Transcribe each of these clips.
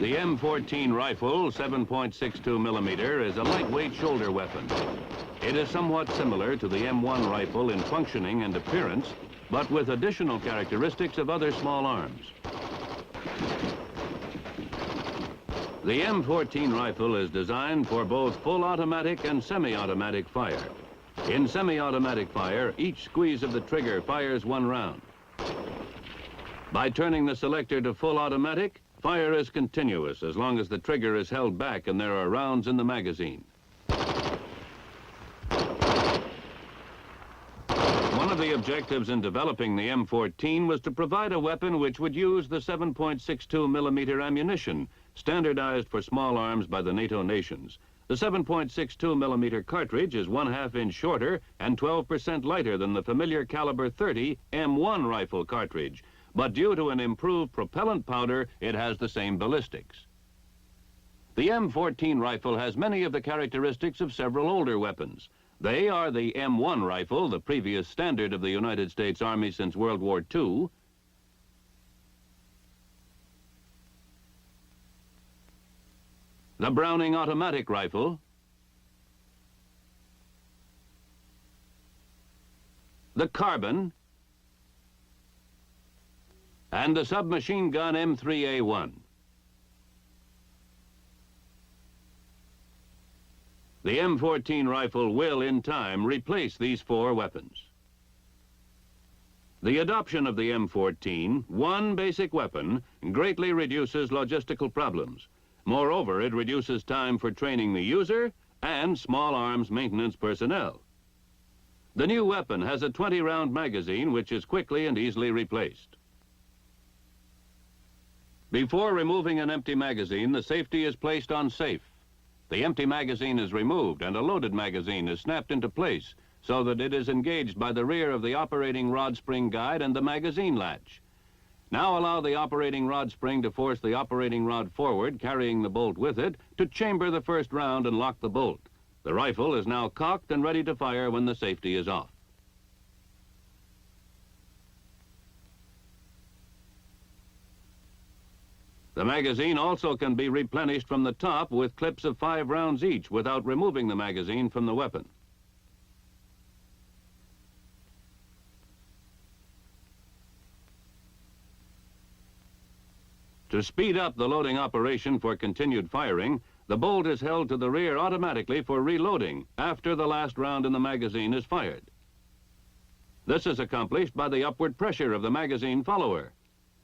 The M14 rifle, 7.62 millimeter, is a lightweight shoulder weapon. It is somewhat similar to the M1 rifle in functioning and appearance, but with additional characteristics of other small arms. The M14 rifle is designed for both full automatic and semi-automatic fire. In semi-automatic fire, each squeeze of the trigger fires one round. By turning the selector to full automatic, fire is continuous as long as the trigger is held back and there are rounds in the magazine. One of the objectives in developing the M14 was to provide a weapon which would use the 7.62 millimeter ammunition, standardized for small arms by the NATO nations. The 7.62 millimeter cartridge is 1/2 inch shorter and 12% lighter than the familiar caliber 30 M1 rifle cartridge, but due to an improved propellant powder, it has the same ballistics. The M14 rifle has many of the characteristics of several older weapons. They are the M1 rifle, the previous standard of the United States Army since World War II, the Browning automatic rifle, the carbine, and the submachine gun M3A1. The M14 rifle will, in time, replace these four weapons. The adoption of the M14, one basic weapon, greatly reduces logistical problems. Moreover, it reduces time for training the user and small arms maintenance personnel. The new weapon has a 20-round magazine which is quickly and easily replaced. Before removing an empty magazine, the safety is placed on safe. The empty magazine is removed and a loaded magazine is snapped into place so that it is engaged by the rear of the operating rod spring guide and the magazine latch. Now allow the operating rod spring to force the operating rod forward, carrying the bolt with it, to chamber the first round and lock the bolt. The rifle is now cocked and ready to fire when the safety is off. The magazine also can be replenished from the top with clips of 5 rounds each without removing the magazine from the weapon. To speed up the loading operation for continued firing, the bolt is held to the rear automatically for reloading after the last round in the magazine is fired. This is accomplished by the upward pressure of the magazine follower,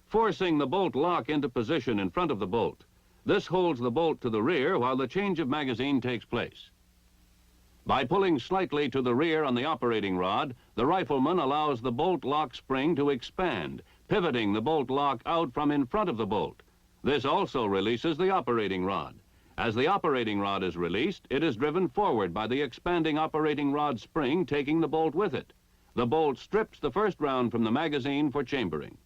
forcing the bolt lock into position in front of the bolt. This holds the bolt to the rear while the change of magazine takes place. By pulling slightly to the rear on the operating rod, the rifleman allows the bolt lock spring to expand, pivoting the bolt lock out from in front of the bolt. This also releases the operating rod. As the operating rod is released, it is driven forward by the expanding operating rod spring, taking the bolt with it. The bolt strips the first round from the magazine for chambering.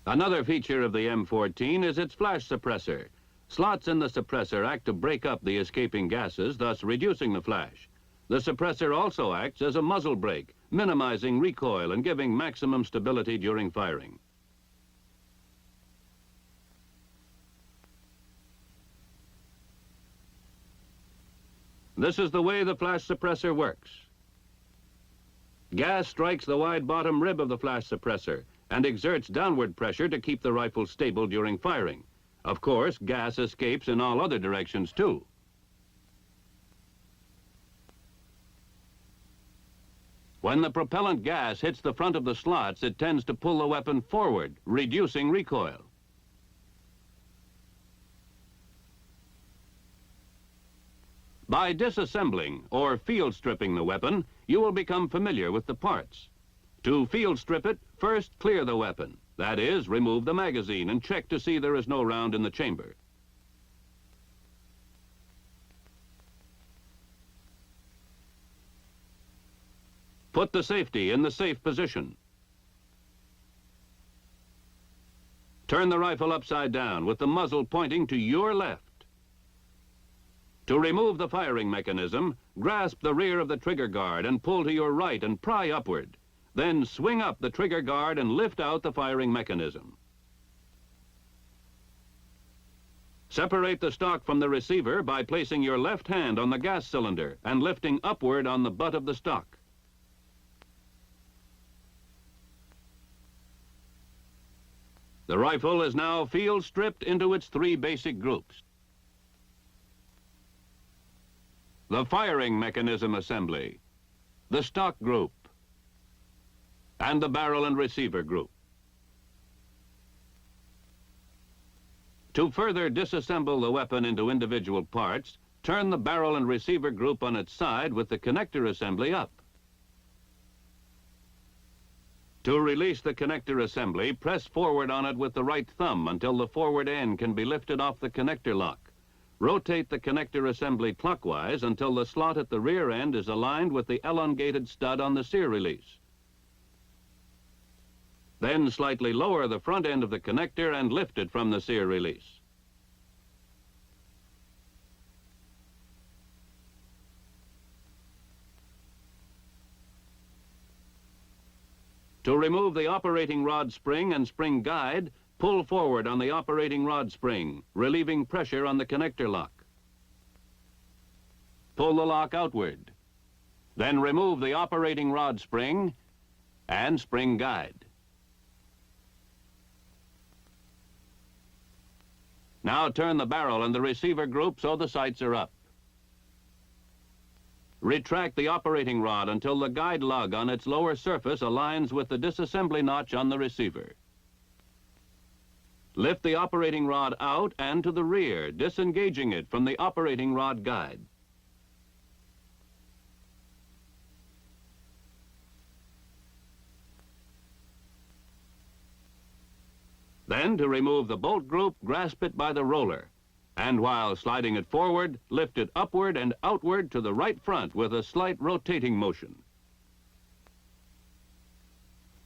Another feature of the M14 is its flash suppressor. Slots in the suppressor act to break up the escaping gases, thus reducing the flash. The suppressor also acts as a muzzle brake, minimizing recoil and giving maximum stability during firing. This is the way the flash suppressor works. Gas strikes the wide bottom rib of the flash suppressor and exerts downward pressure to keep the rifle stable during firing. Of course, gas escapes in all other directions too. When the propellant gas hits the front of the slots, it tends to pull the weapon forward, reducing recoil. By disassembling or field stripping the weapon, you will become familiar with the parts. To field strip it, first clear the weapon. That is, remove the magazine and check to see there is no round in the chamber. Put the safety in the safe position. Turn the rifle upside down with the muzzle pointing to your left. To remove the firing mechanism, grasp the rear of the trigger guard and pull to your right and pry upward. Then swing up the trigger guard and lift out the firing mechanism. Separate the stock from the receiver by placing your left hand on the gas cylinder and lifting upward on the butt of the stock. The rifle is now field stripped into its 3 basic groups. The firing mechanism assembly, the stock group, and the barrel and receiver group. To further disassemble the weapon into individual parts, turn the barrel and receiver group on its side with the connector assembly up. To release the connector assembly, press forward on it with the right thumb until the forward end can be lifted off the connector lock. Rotate the connector assembly clockwise until the slot at the rear end is aligned with the elongated stud on the sear release. Then slightly lower the front end of the connector and lift it from the sear release. To remove the operating rod spring and spring guide, pull forward on the operating rod spring, relieving pressure on the connector lock. Pull the lock outward. Then remove the operating rod spring and spring guide. Now turn the barrel and the receiver group so the sights are up. Retract the operating rod until the guide lug on its lower surface aligns with the disassembly notch on the receiver. Lift the operating rod out and to the rear, disengaging it from the operating rod guide. Then, to remove the bolt group, grasp it by the roller, and while sliding it forward, lift it upward and outward to the right front with a slight rotating motion.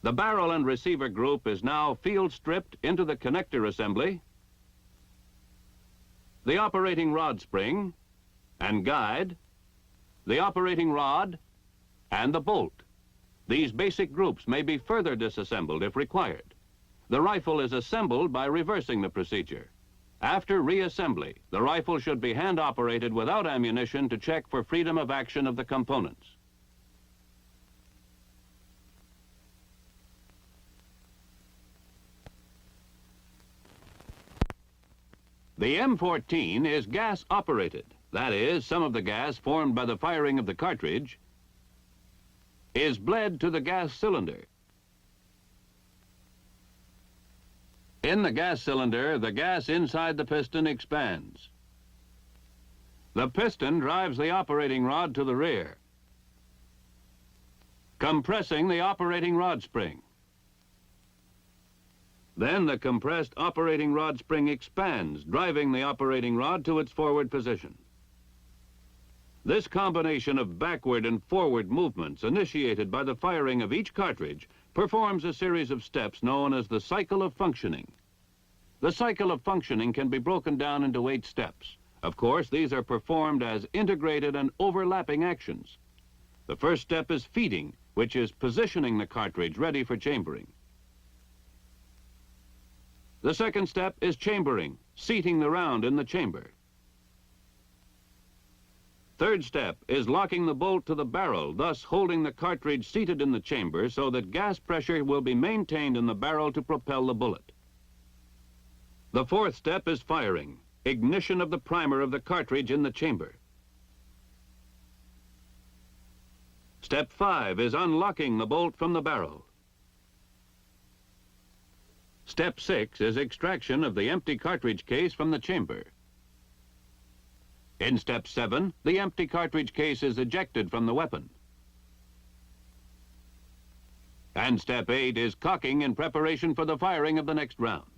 The barrel and receiver group is now field stripped into the connector assembly, the operating rod spring and guide, the operating rod, and the bolt. These basic groups may be further disassembled if required. The rifle is assembled by reversing the procedure. After reassembly, the rifle should be hand-operated without ammunition to check for freedom of action of the components. The M14 is gas-operated. That is, some of the gas formed by the firing of the cartridge is bled to the gas cylinder. In the gas cylinder, the gas inside the piston expands. The piston drives the operating rod to the rear, compressing the operating rod spring. Then the compressed operating rod spring expands, driving the operating rod to its forward position. This combination of backward and forward movements initiated by the firing of each cartridge performs a series of steps known as the cycle of functioning. The cycle of functioning can be broken down into 8 steps. Of course, these are performed as integrated and overlapping actions. The first step is feeding, which is positioning the cartridge ready for chambering. The second step is chambering, seating the round in the chamber. Third step is locking the bolt to the barrel, thus holding the cartridge seated in the chamber so that gas pressure will be maintained in the barrel to propel the bullet. The fourth step is firing, ignition of the primer of the cartridge in the chamber. Step 5 is unlocking the bolt from the barrel. Step 6 is extraction of the empty cartridge case from the chamber. In step 7, the empty cartridge case is ejected from the weapon. And step 8 is cocking in preparation for the firing of the next round.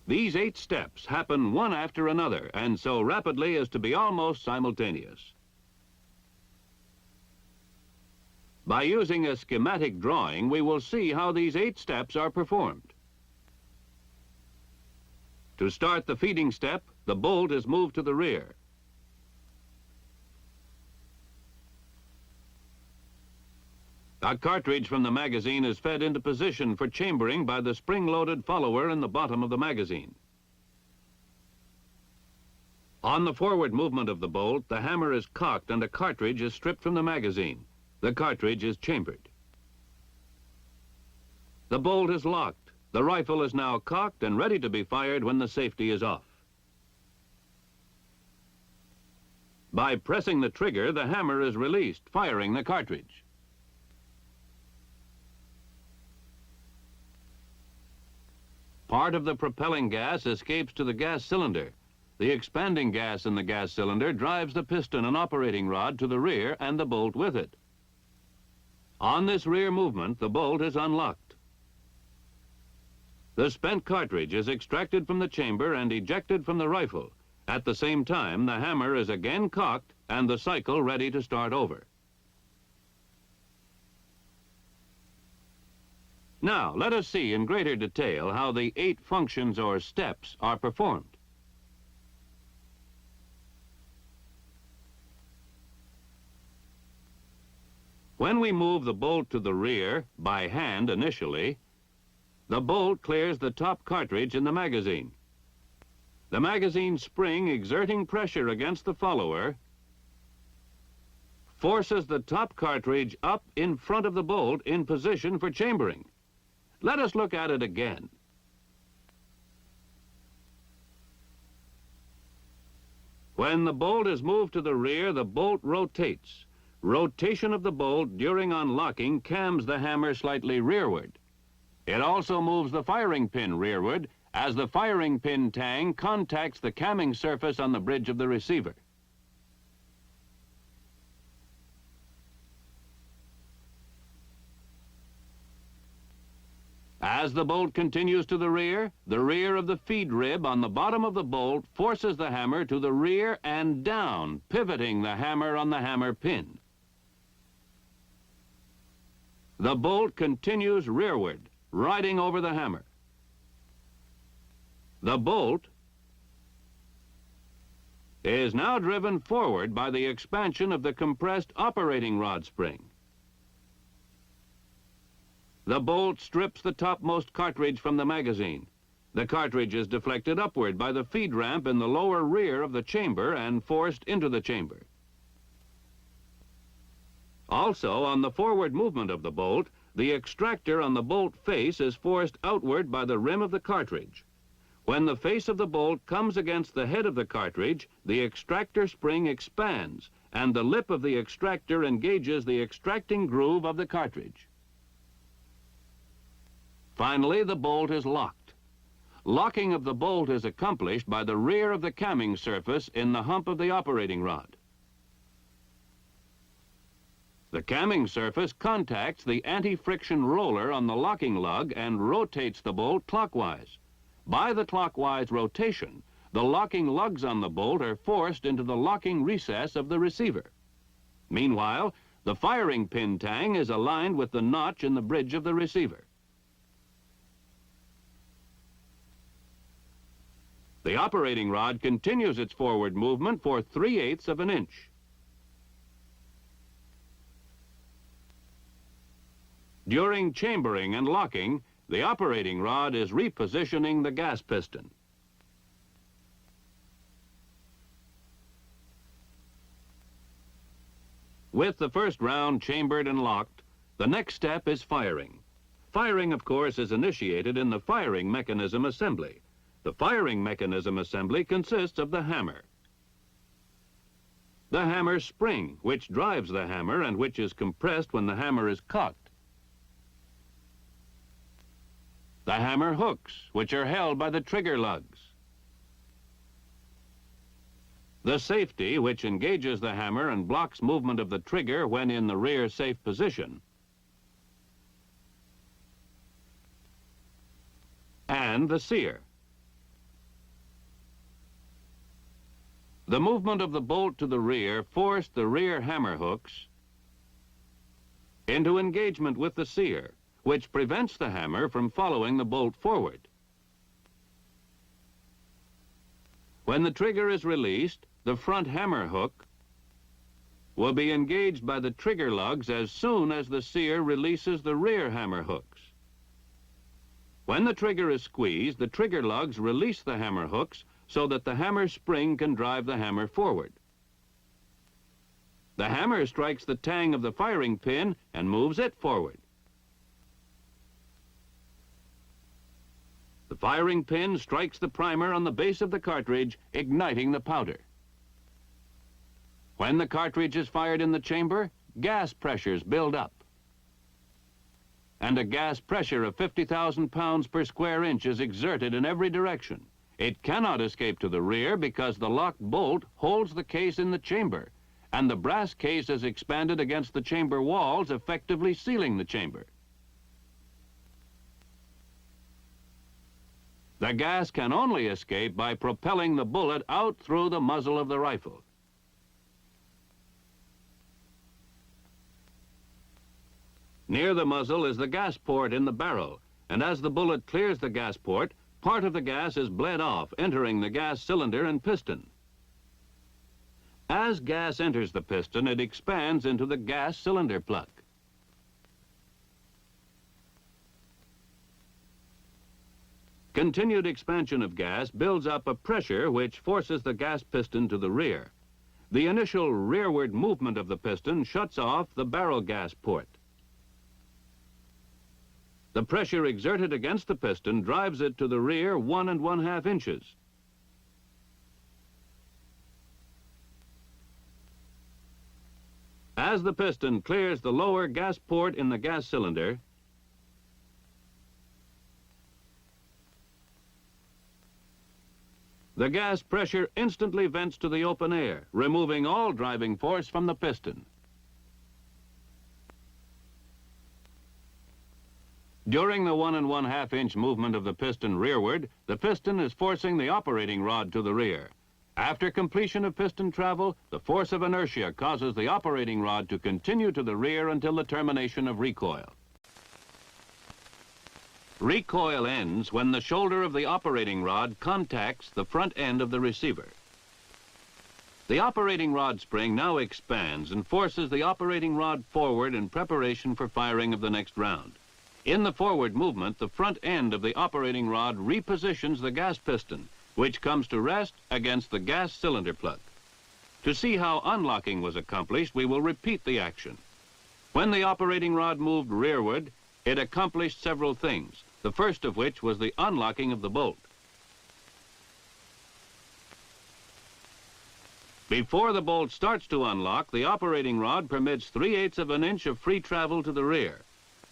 These 8 steps happen one after another, and so rapidly as to be almost simultaneous. By using a schematic drawing, we will see how these 8 steps are performed. To start the feeding step, the bolt is moved to the rear. A cartridge from the magazine is fed into position for chambering by the spring-loaded follower in the bottom of the magazine. On the forward movement of the bolt, the hammer is cocked and a cartridge is stripped from the magazine. The cartridge is chambered. The bolt is locked. The rifle is now cocked and ready to be fired when the safety is off. By pressing the trigger, the hammer is released, firing the cartridge. Part of the propelling gas escapes to the gas cylinder. The expanding gas in the gas cylinder drives the piston and operating rod to the rear and the bolt with it. On this rear movement, the bolt is unlocked. The spent cartridge is extracted from the chamber and ejected from the rifle. At the same time, the hammer is again cocked and the cycle ready to start over. Now, let us see in greater detail how the 8 functions or steps are performed. When we move the bolt to the rear, by hand initially, the bolt clears the top cartridge in the magazine. The magazine spring, exerting pressure against the follower, forces the top cartridge up in front of the bolt in position for chambering. Let us look at it again. When the bolt is moved to the rear, the bolt rotates. Rotation of the bolt during unlocking cams the hammer slightly rearward. It also moves the firing pin rearward as the firing pin tang contacts the camming surface on the bridge of the receiver. As the bolt continues to the rear of the feed rib on the bottom of the bolt forces the hammer to the rear and down, pivoting the hammer on the hammer pin. The bolt continues rearward, riding over the hammer. The bolt is now driven forward by the expansion of the compressed operating rod spring. The bolt strips the topmost cartridge from the magazine. The cartridge is deflected upward by the feed ramp in the lower rear of the chamber and forced into the chamber. Also, on the forward movement of the bolt, the extractor on the bolt face is forced outward by the rim of the cartridge. When the face of the bolt comes against the head of the cartridge, the extractor spring expands, and the lip of the extractor engages the extracting groove of the cartridge. Finally, the bolt is locked. Locking of the bolt is accomplished by the rear of the camming surface in the hump of the operating rod. The camming surface contacts the anti-friction roller on the locking lug and rotates the bolt clockwise. By the clockwise rotation, the locking lugs on the bolt are forced into the locking recess of the receiver. Meanwhile, the firing pin tang is aligned with the notch in the bridge of the receiver. The operating rod continues its forward movement for 3/8 of an inch. During chambering and locking, the operating rod is repositioning the gas piston. With the first round chambered and locked, the next step is firing. Firing, of course, is initiated in the firing mechanism assembly. The firing mechanism assembly consists of the hammer, the hammer spring, which drives the hammer and which is compressed when the hammer is cocked, the hammer hooks, which are held by the trigger lugs, the safety, which engages the hammer and blocks movement of the trigger when in the rear safe position, and the sear. The movement of the bolt to the rear forced the rear hammer hooks into engagement with the sear, which prevents the hammer from following the bolt forward. When the trigger is released, the front hammer hook will be engaged by the trigger lugs as soon as the sear releases the rear hammer hooks. When the trigger is squeezed, the trigger lugs release the hammer hooks so that the hammer spring can drive the hammer forward. The hammer strikes the tang of the firing pin and moves it forward. The firing pin strikes the primer on the base of the cartridge, igniting the powder. When the cartridge is fired in the chamber, gas pressures build up. And a gas pressure of 50,000 pounds per square inch is exerted in every direction. It cannot escape to the rear because the locked bolt holds the case in the chamber, and the brass case is expanded against the chamber walls, effectively sealing the chamber. The gas can only escape by propelling the bullet out through the muzzle of the rifle. Near the muzzle is the gas port in the barrel, and as the bullet clears the gas port, part of the gas is bled off, entering the gas cylinder and piston. As gas enters the piston, it expands into the gas cylinder plug. Continued expansion of gas builds up a pressure which forces the gas piston to the rear. The initial rearward movement of the piston shuts off the barrel gas port. The pressure exerted against the piston drives it to the rear 1 1/2 inches. As the piston clears the lower gas port in the gas cylinder, the gas pressure instantly vents to the open air, removing all driving force from the piston. During the 1 1/2 inch movement of the piston rearward, the piston is forcing the operating rod to the rear. After completion of piston travel, the force of inertia causes the operating rod to continue to the rear until the termination of recoil. Recoil ends when the shoulder of the operating rod contacts the front end of the receiver. The operating rod spring now expands and forces the operating rod forward in preparation for firing of the next round. In the forward movement, the front end of the operating rod repositions the gas piston, which comes to rest against the gas cylinder plug. To see how unlocking was accomplished, we will repeat the action. When the operating rod moved rearward, it accomplished several things, the first of which was the unlocking of the bolt. Before the bolt starts to unlock, the operating rod permits 3/8 of an inch of free travel to the rear.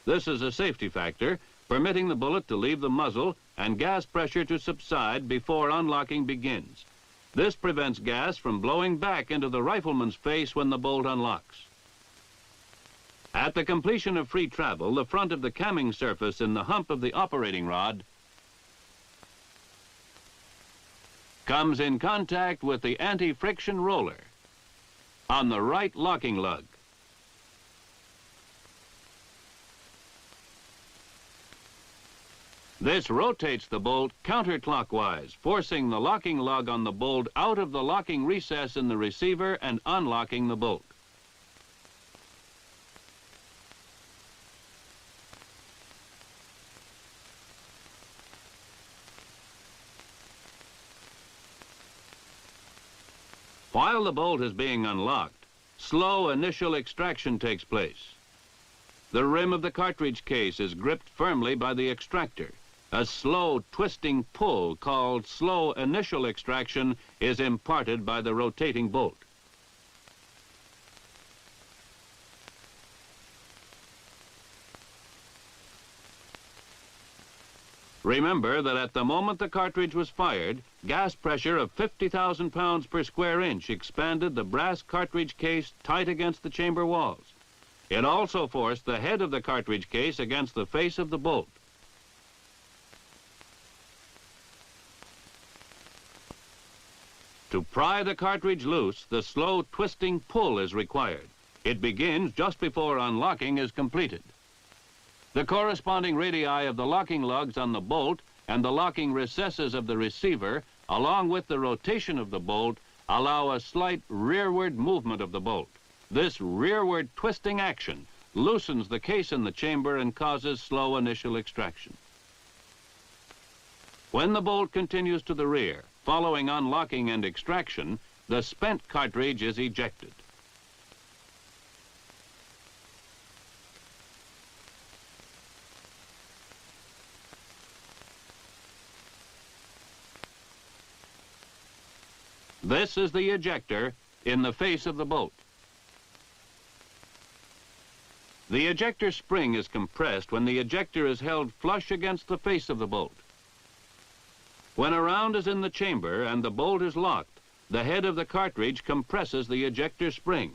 This is a safety factor, permitting the bullet to leave the muzzle and gas pressure to subside before unlocking begins. This prevents gas from blowing back into the rifleman's face when the bolt unlocks. At the completion of free travel, the front of the camming surface in the hump of the operating rod comes in contact with the anti-friction roller on the right locking lug. This rotates the bolt counterclockwise, forcing the locking lug on the bolt out of the locking recess in the receiver and unlocking the bolt. While the bolt is being unlocked, slow initial extraction takes place. The rim of the cartridge case is gripped firmly by the extractor. A slow twisting pull called slow initial extraction is imparted by the rotating bolt. Remember that at the moment the cartridge was fired, gas pressure of 50,000 pounds per square inch expanded the brass cartridge case tight against the chamber walls. It also forced the head of the cartridge case against the face of the bolt. To pry the cartridge loose, the slow twisting pull is required. It begins just before unlocking is completed. The corresponding radii of the locking lugs on the bolt and the locking recesses of the receiver, along with the rotation of the bolt, allow a slight rearward movement of the bolt. This rearward twisting action loosens the case in the chamber and causes slow initial extraction. When the bolt continues to the rear, following unlocking and extraction, the spent cartridge is ejected. This is the ejector in the face of the bolt. The ejector spring is compressed when the ejector is held flush against the face of the bolt. When a round is in the chamber and the bolt is locked, the head of the cartridge compresses the ejector spring.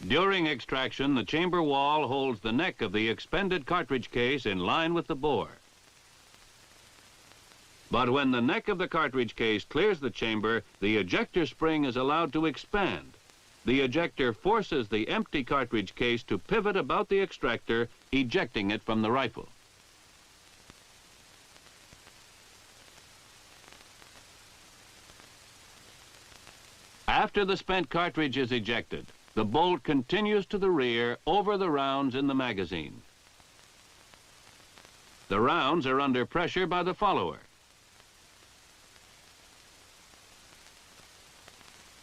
During extraction, the chamber wall holds the neck of the expended cartridge case in line with the bore. But when the neck of the cartridge case clears the chamber, the ejector spring is allowed to expand. The ejector forces the empty cartridge case to pivot about the extractor, ejecting it from the rifle. After the spent cartridge is ejected, the bolt continues to the rear over the rounds in the magazine. The rounds are under pressure by the follower.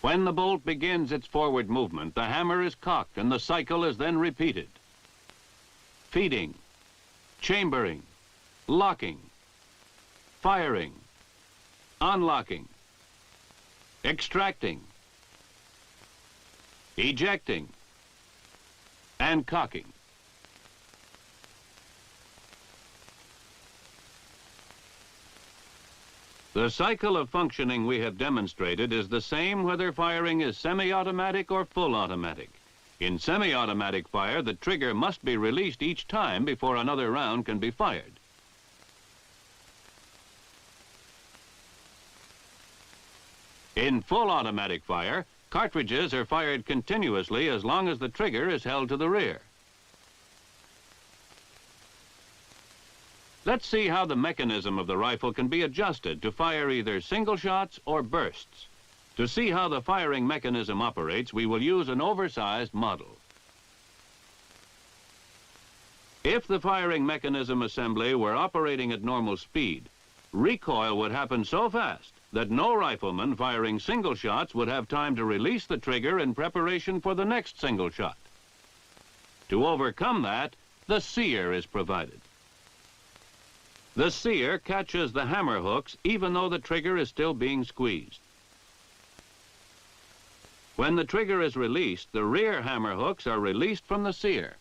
When the bolt begins its forward movement, the hammer is cocked and the cycle is then repeated. Feeding, chambering, locking, firing, unlocking, extracting, ejecting, and cocking. The cycle of functioning we have demonstrated is the same whether firing is semi-automatic or full automatic. In semi-automatic fire, the trigger must be released each time before another round can be fired. In full automatic fire, cartridges are fired continuously as long as the trigger is held to the rear. Let's see how the mechanism of the rifle can be adjusted to fire either single shots or bursts. To see how the firing mechanism operates, we will use an oversized model. If the firing mechanism assembly were operating at normal speed, recoil would happen so fast that no rifleman firing single shots would have time to release the trigger in preparation for the next single shot. To overcome that, the sear is provided. The sear catches the hammer hooks even though the trigger is still being squeezed. When the trigger is released, the rear hammer hooks are released from the sear,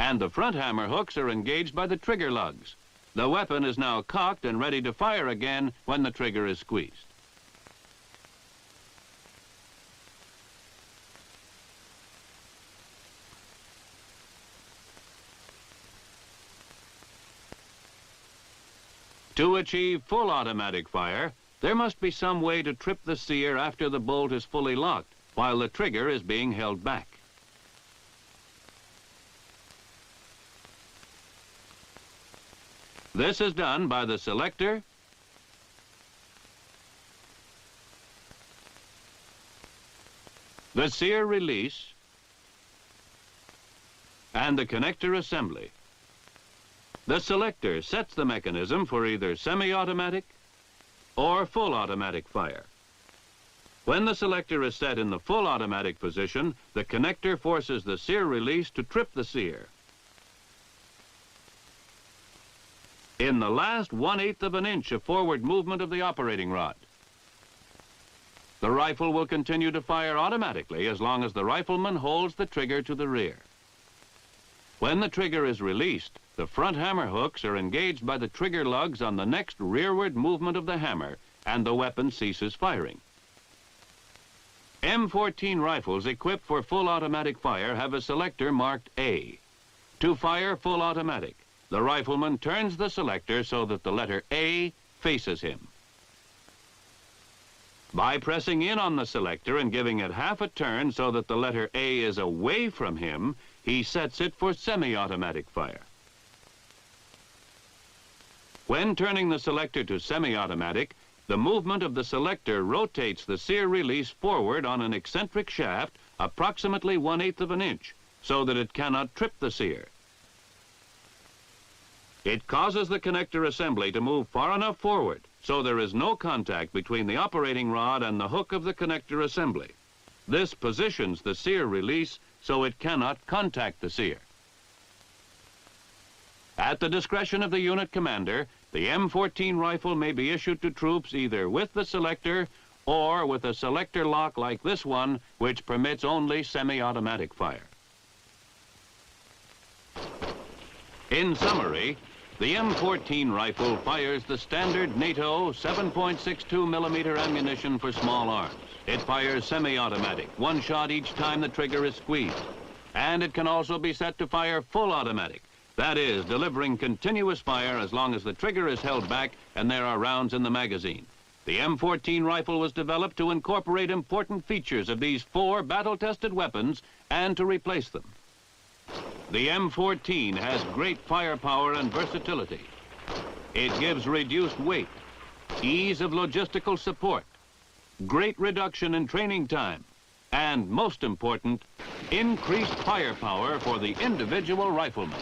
and the front hammer hooks are engaged by the trigger lugs. The weapon is now cocked and ready to fire again when the trigger is squeezed. To achieve full automatic fire, there must be some way to trip the sear after the bolt is fully locked, while the trigger is being held back. This is done by the selector, the sear release, and the connector assembly. The selector sets the mechanism for either semi-automatic or full automatic fire. When the selector is set in the full automatic position, the connector forces the sear release to trip the sear. In the last 1/8 of an inch of forward movement of the operating rod, the rifle will continue to fire automatically as long as the rifleman holds the trigger to the rear. When the trigger is released, the front hammer hooks are engaged by the trigger lugs on the next rearward movement of the hammer, and the weapon ceases firing. M14 rifles equipped for full automatic fire have a selector marked A. To fire full automatic, the rifleman turns the selector so that the letter A faces him. By pressing in on the selector and giving it half a turn so that the letter A is away from him, he sets it for semi-automatic fire. When turning the selector to semi-automatic, the movement of the selector rotates the sear release forward on an eccentric shaft approximately 1/8 of an inch, so that it cannot trip the sear. It causes the connector assembly to move far enough forward so there is no contact between the operating rod and the hook of the connector assembly. This positions the sear release so it cannot contact the sear. At the discretion of the unit commander, the M14 rifle may be issued to troops either with the selector or with a selector lock like this one, which permits only semi-automatic fire. In summary, the M14 rifle fires the standard NATO 7.62 millimeter ammunition for small arms. It fires semi-automatic, one shot each time the trigger is squeezed. And it can also be set to fire full automatic. That is, delivering continuous fire as long as the trigger is held back and there are rounds in the magazine. The M14 rifle was developed to incorporate important features of these 4 battle-tested weapons and to replace them. The M14 has great firepower and versatility. It gives reduced weight, ease of logistical support, great reduction in training time, and most important, increased firepower for the individual rifleman.